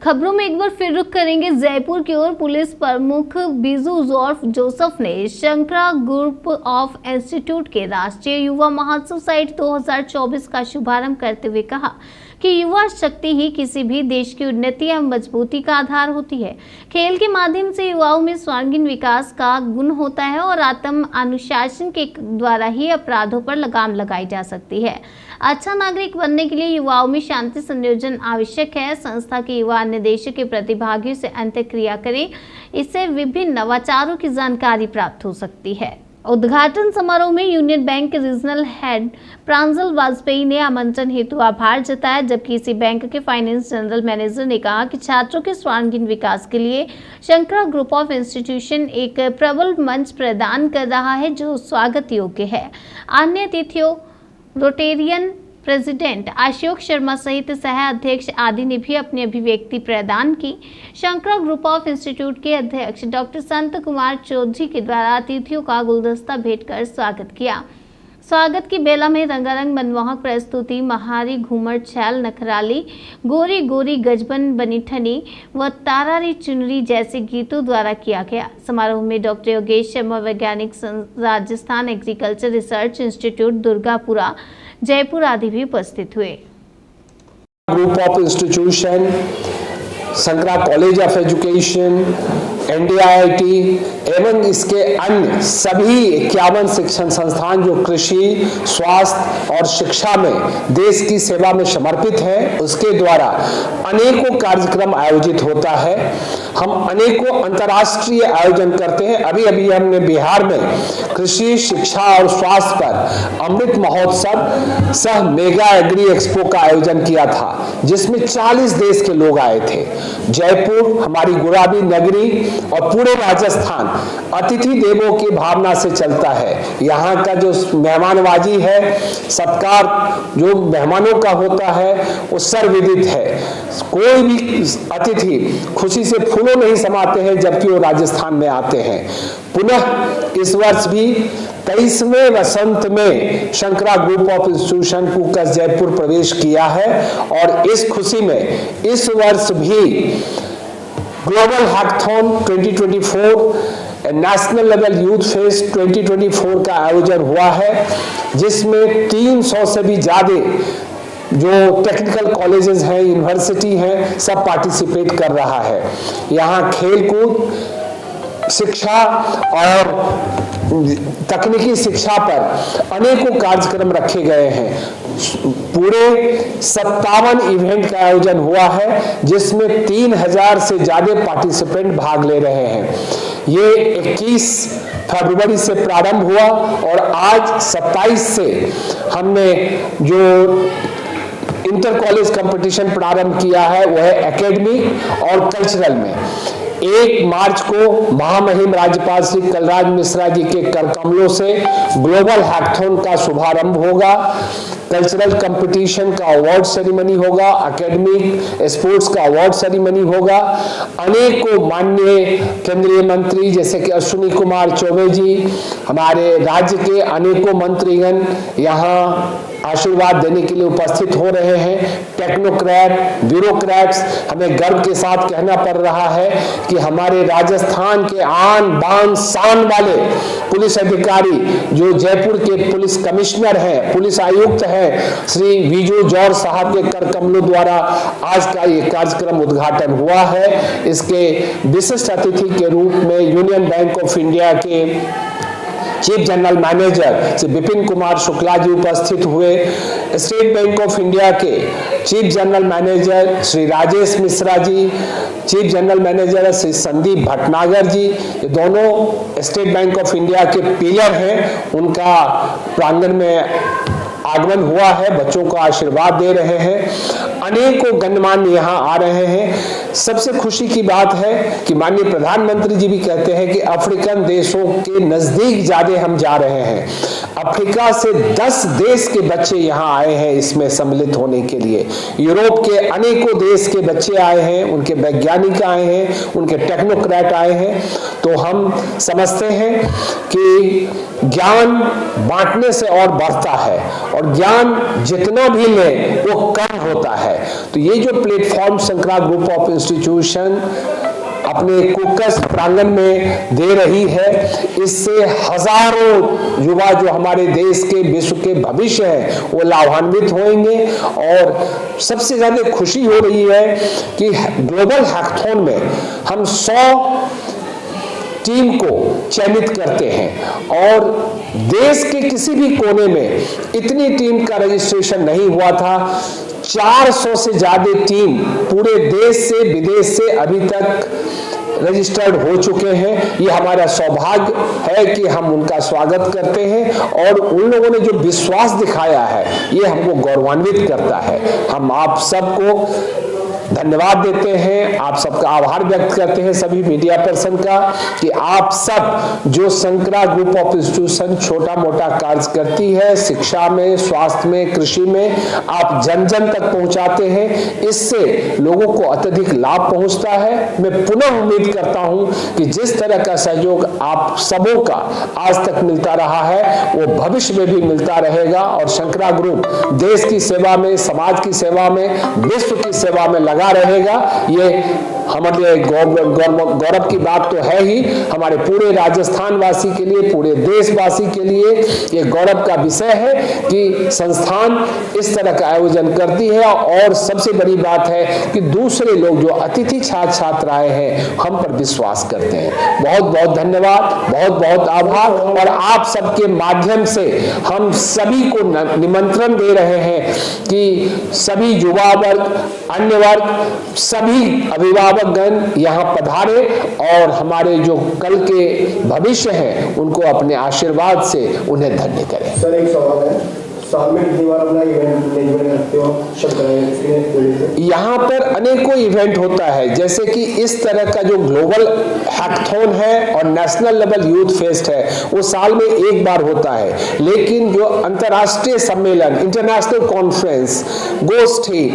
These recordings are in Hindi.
खबरों में एक बार फिर रुख करेंगे जयपुर की ओर। पुलिस प्रमुख बीजू जोसेफ ने शंकरा ग्रुप ऑफ इंस्टीट्यूट के राष्ट्रीय युवा महोत्सव साइट 2024 का शुभारंभ करते हुए कहा कि युवा शक्ति ही किसी भी देश की उन्नति एवं मजबूती का आधार होती है। खेल के माध्यम से युवाओं में सर्वांगीण विकास का गुण होता है और आत्म अनुशासन के द्वारा ही अपराधों पर लगाम लगाई जा सकती है। अच्छा नागरिक बनने के लिए युवाओं में शांति संयोजन आवश्यक है। संस्था के युवा अन्य देशों के प्रतिभागियों से अंतःक्रिया करें, इससे विभिन्न नवाचारों की जानकारी प्राप्त हो सकती है। उद्घाटन समारोह में यूनियन बैंक के रीजनल हेड प्रांजल वाजपेयी ने आमंत्रण हेतु आभार जताया, जबकि इसी बैंक के फाइनेंस जनरल मैनेजर ने कहा कि छात्रों के सर्वांगीण विकास के लिए शंकरा ग्रुप ऑफ इंस्टीट्यूशन एक प्रबल मंच प्रदान कर रहा है जो स्वागत योग्य है। अन्य अतिथियों रोटेरियन प्रेसिडेंट अशोक शर्मा सहित सह अध्यक्ष आदि ने भी अपनी अभिव्यक्ति प्रदान की। शंकरा ग्रुप ऑफ इंस्टीट्यूट के अध्यक्ष डॉक्टर संत कुमार चौधरी के द्वारा अतिथियों का गुलदस्ता भेंट कर स्वागत किया। स्वागत की बेला में रंगारंग मनमोहक प्रस्तुति महारी घूमर छैल नखराली गोरी गोरी गजबन बनी ठनी व तारारी चुनरी जैसे गीतों द्वारा किया गया। समारोह में डॉक्टर योगेश शर्मा वैज्ञानिक Rajasthan agriculture research institute Durgapura Jaipur आदि भी उपस्थित हुए। Group of institution, Shankara college of education, NDIIT एवं इसके अन्य सभी 51 शिक्षण संस्थान जो कृषि, स्वास्थ्य और शिक्षा में देश की सेवा में समर्पित है, उसके द्वारा अनेकों कार्यक्रम आयोजित होता है। हम अनेकों अंतर्राष्ट्रीय आयोजन करते हैं। अभी अभी हमने बिहार में कृषि, शिक्षा और स्वास्थ्य पर अमृत महोत्सव सह मेगा एग्री एक्सपो का आयोजन किया था, जिसमें 40 देश के लोग आए थे। जयपुर हमारी गुलाबी नगरी और पूरे राजस्थान अतिथि देवों की भावना से चलता है। यहाँ का जो मेहमानबाजी है, सत्कार जो मेहमानों का होता है, वो सर्वविदित है। कोई भी अतिथि खुशी से फूलों नहीं समाते हैं जबकि वो राजस्थान में आते हैं। पुनः इस वर्ष भी 23वें वसंत में Shankara group of institution Kukas Jaipur प्रवेश किया है और इस खुशी में इस वर्ष भी global hackathon 2024 national level youth fest 2024 का आयोजन हुआ है, जिसमें 300 से भी ज्यादा जो टेक्निकल कॉलेजेस हैं, यूनिवर्सिटी हैं, सब पार्टिसिपेट कर रहा है। यहाँ खेलकूद, शिक्षा और तकनीकी शिक्षा पर अनेकों कार्यक्रम रखे गए हैं। पूरे 57 इवेंट का आयोजन हुआ है, जिसमें 3000 से ज्यादा पार्टिसिपेंट भाग ले रहे हैं। ये 21 फरवरी से प्रारंभ हुआ और आज 27 से हमने जो इंटर कॉलेज कंपटीशन प्रारंभ किया है, वह है एकेडमिक और कल्चरल में। 1 मार्च को महामहिम राज्यपाल श्री कलराज मिश्रा जी के कर कमलों से ग्लोबल हैकाथॉन का शुभारंभ होगा। कल्चरल कंपटीशन का अवार्ड सेरेमनी होगा, एकेडमिक स्पोर्ट्स का अवार्ड सेरेमनी होगा। अनेकों माननीय केंद्रीय मंत्री जैसे कि अश्विनी कुमार चौबे जी, हमारे राज्य के अनेकों मंत्रीगण यहाँ आशीर्वाद देने के लिए उपस्थित हो रहे हैं। टेक्नोक्रेट, ब्यूरोक्रेट्स, हमें गर्व के साथ कहना पड़ रहा है कि हमारे राजस्थान के आन बान शान वाले पुलिस अधिकारी जो जयपुर के पुलिस कमिश्नर हैं, पुलिस आयुक्त हैं, श्री बीजू जौहर साहब के कर कमलों द्वारा आज का ये कार्यक्रम उद्घाटन हुआ है। इसके विशिष्ट अतिथि के रूप में यूनियन बैंक ऑफ इंडिया के chief general manager Shri Vipin Kumar Shukla ji उपस्थित हुए। स्टेट बैंक ऑफ इंडिया के chief general manager Shri Rajesh Mishra ji, chief general manager Shri Sandeep Bhatnagar ji, ये दोनों स्टेट बैंक ऑफ इंडिया के पिलर हैं। उनका प्रांगण में आगमन हुआ है, बच्चों को आशीर्वाद दे रहे हैं। अनेकों गणमान्य यहाँ आ रहे हैं। सबसे खुशी की बात है कि माननीय प्रधानमंत्री जी भी कहते हैं कि अफ्रीकन देशों के नजदीक ज्यादा हम जा रहे हैं। अफ्रीका से 10 देश के बच्चे यहाँ आए हैं इसमें सम्मिलित होने के लिए। यूरोप के अनेकों देश के बच्चे आए हैं, उनके वैज्ञानिक आए हैं, उनके टेक्नोक्रेट आए हैं। तो हम समझते हैं कि ज्ञान बांटने से और बढ़ता है, और ज्ञान जितना भी लें वो कम होता है। तो ये जो platform Shankara group of institution अपने कुकस प्रांगण में दे रही है, इससे हजारों युवा जो हमारे देश के विश्व के भविष्य हैं वो लाभान्वित होंगे। और सबसे ज्यादा खुशी हो रही है कि ग्लोबल हैकाथॉन में हम 100 टीम को चयनित करते हैं, और देश के किसी भी कोने में इतनी टीम का रजिस्ट्रेशन नहीं हुआ था। 400 से ज्यादा टीम पूरे देश से विदेश से अभी तक रजिस्टर्ड हो चुके हैं। ये हमारा सौभाग्य है कि हम उनका स्वागत करते हैं, और उन लोगों ने जो विश्वास दिखाया है ये हमको गौरवान्वित करता है। हम आप सबको धन्यवाद देते हैं, आप सबका आभार व्यक्त करते हैं सभी मीडिया पर्सन का, कि आप सब जो शंकरा ग्रुप ऑफ इंस्टीट्यूशन छोटा मोटा कार्य करती है, शिक्षा में, स्वास्थ्य में, कृषि में, आप जन जन तक पहुंचाते हैं, इससे लोगों को अत्यधिक लाभ पहुंचता है। मैं पुनः उम्मीद करता हूं कि जिस तरह का सहयोग आप सबों का आज तक मिलता रहा है वो भविष्य में भी मिलता रहेगा, और शंकरा ग्रुप देश की सेवा में, समाज की सेवा में, विश्व की सेवा में लगा रहेगा। ये हमारे लिए गौरव की बात तो है ही, हमारे पूरे राजस्थान वासी के लिए, पूरे देशवासी के लिए ये गौरव का विषय है कि संस्थान इस तरह का आयोजन करती है। और सबसे बड़ी बात है कि दूसरे लोग जो अतिथि छात्र छात्राएं हैं हम पर विश्वास करते हैं। बहुत बहुत धन्यवाद, बहुत बहुत आभार। और आप सबके माध्यम से हम सभी को निमंत्रण दे रहे हैं कि सभी युवा वर्ग, अन्य वर्ग, सभी अभिभावकगण यहाँ पधारे और हमारे जो कल के भविष्य हैं उनको अपने आशीर्वाद से उन्हें धन्य करें। सर एक सवाल है, साल में कितनी बार अपना इवेंट मैनेजमेंट करते हो? यहाँ पर अनेकों इवेंट होता है, जैसे कि इस तरह का जो ग्लोबल हैकाथॉन है और नेशनल लेवल यूथ फेस्ट है वो साल में एक बार होता है। लेकिन जो अंतर्राष्ट्रीय सम्मेलन, इंटरनेशनल कॉन्फ्रेंस, गोष्ठी,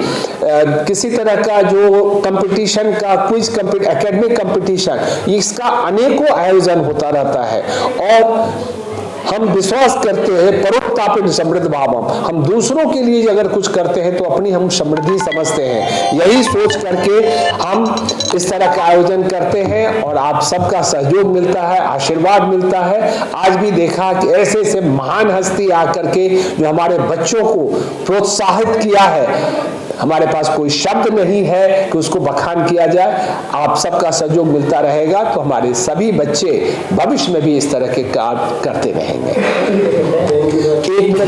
किसी तरह का जो कंपटीशन का क्विज एकेडमिक कंपटीशन, इसका अनेकों आयोजन होता रहता है। और हम विश्वास करते हैं परोपतापेन समृद्ध भावम, हम दूसरों के लिए अगर कुछ करते हैं तो अपनी हम समृद्धि समझते हैं। यही सोच करके हम इस तरह का आयोजन करते हैं और आप सबका सहयोग मिलता है, आशीर्वाद मिलता है। आज भी देखा कि ऐसे ऐसे महान हस्ती आकर के जो हमारे बच्चों को प्रोत्साहित किया है, हमारे पास कोई शब्द नहीं है कि उसको बखान किया जाए। आप सबका सहयोग मिलता रहेगा तो हमारे सभी बच्चे भविष्य में भी इस तरह के कार्य करते रहेंगे। एक मिनट